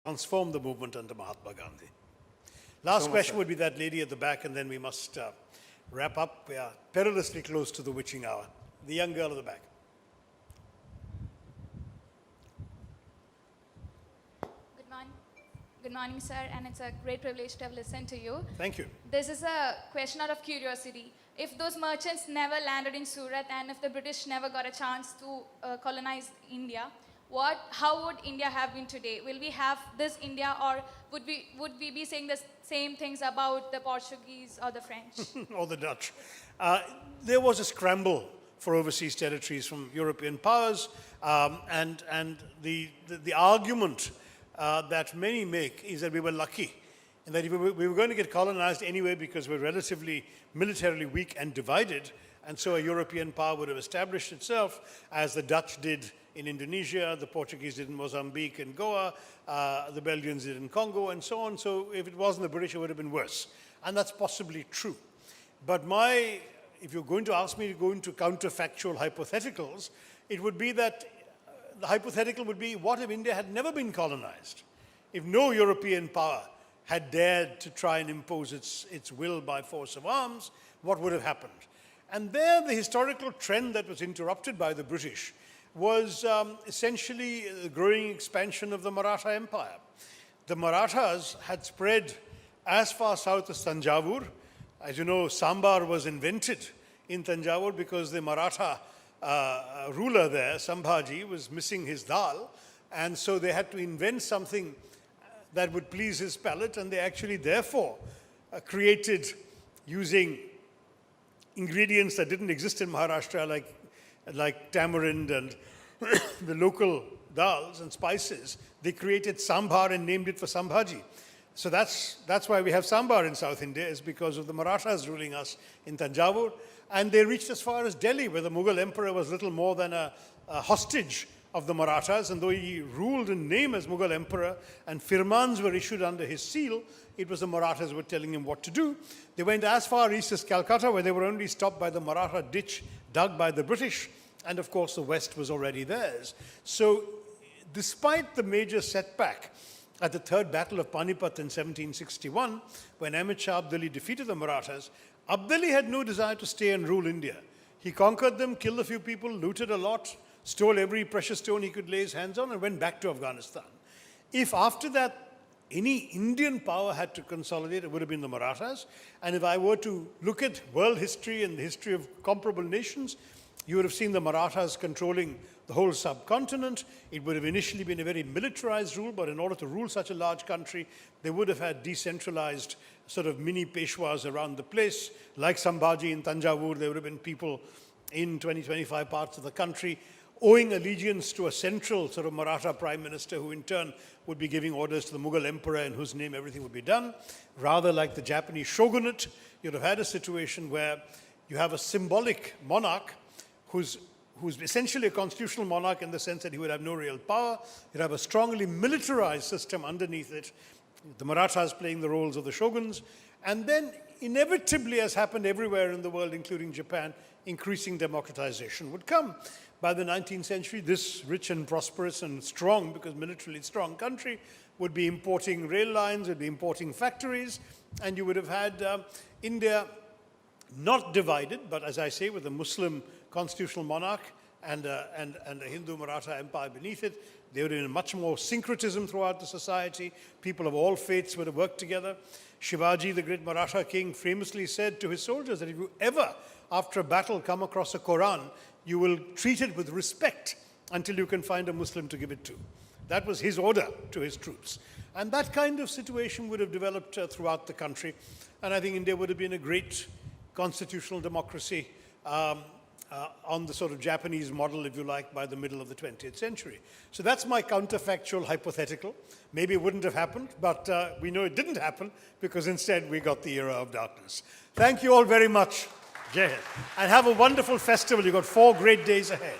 transform the movement under Mahatma Gandhi. Last question would be that lady at the back, and then we must wrap up. We are perilously close to the witching hour. The young girl at the back. Good morning, sir, and it's a great privilege to have listened to you. Thank you. This is a question out of curiosity. If those merchants never landed in Surat and if the British never got a chance to colonize India, how would India have been today? Will we have this India, or would we be saying the same things about the Portuguese or the French? Or the Dutch. There was a scramble for overseas territories from European powers, and the argument that many make is that we were lucky, and that we were going to get colonized anyway because we're relatively militarily weak and divided, and so a European power would have established itself, as the Dutch did in Indonesia, the Portuguese did in Mozambique and Goa, the Belgians did in Congo, and so on. So if it wasn't the British, it would have been worse. And that's possibly true. But if you're going to ask me to go into counterfactual hypotheticals, it would be that the hypothetical would be, what if India had never been colonized? If no European power had dared to try and impose its will by force of arms, what would have happened? And there, the historical trend that was interrupted by the British was essentially the growing expansion of the Maratha Empire. The Marathas had spread as far south as Tanjavur. As you know, sambar was invented in Tanjavur because the Maratha ruler there, Sambhaji, was missing his dal, and so they had to invent something that would please his palate, and they actually therefore created, using ingredients that didn't exist in Maharashtra, like tamarind and the local dals and spices, they created sambar and named it for Sambhaji. So that's why we have sambar in South India, is because of the Marathas ruling us in Tanjavur. And they reached as far as Delhi, where the Mughal emperor was little more than a hostage of the Marathas. And though he ruled in name as Mughal emperor and firmans were issued under his seal, it was the Marathas who were telling him what to do. They went as far east as Calcutta, where they were only stopped by the Maratha ditch dug by the British. And of course, the West was already theirs. So despite the major setback at the Third Battle of Panipat in 1761, when Ahmed Shah Abdali defeated the Marathas, Abdali had no desire to stay and rule India. He conquered them, killed a few people, looted a lot, stole every precious stone he could lay his hands on, and went back to Afghanistan. If after that any Indian power had to consolidate, it would have been the Marathas. And if I were to look at world history and the history of comparable nations, you would have seen the Marathas controlling the whole subcontinent. It would have initially been a very militarized rule, but in order to rule such a large country, they would have had decentralized sort of mini Peshwas around the place. Like Sambhaji in Tanjavur, there would have been people in 20-25 parts of the country owing allegiance to a central sort of Maratha prime minister, who in turn would be giving orders to the Mughal emperor in whose name everything would be done. Rather like the Japanese shogunate, you'd have had a situation where you have a symbolic monarch who's essentially a constitutional monarch in the sense that he would have no real power. You'd have a strongly militarized system underneath it, the Marathas playing the roles of the shoguns, and then inevitably, as happened everywhere in the world, including Japan, increasing democratization would come. By the 19th century, this rich and prosperous and strong, because militarily strong country, would be importing rail lines, would be importing factories, and you would have had India not divided, but as I say, with a Muslim constitutional monarch and a Hindu Maratha empire beneath it. There would have been much more syncretism throughout the society. People of all faiths would have worked together. Shivaji, the great Maratha king, famously said to his soldiers that if you ever, after a battle, come across a Quran, you will treat it with respect until you can find a Muslim to give it to. That was his order to his troops. And that kind of situation would have developed throughout the country. And I think India would have been a great constitutional democracy on the sort of Japanese model, if you like, by the middle of the 20th century. So that's my counterfactual hypothetical. Maybe it wouldn't have happened, but we know it didn't happen because instead we got the era of darkness. Thank you all very much. Jai Hind. And have a wonderful festival. You've got 4 great days ahead.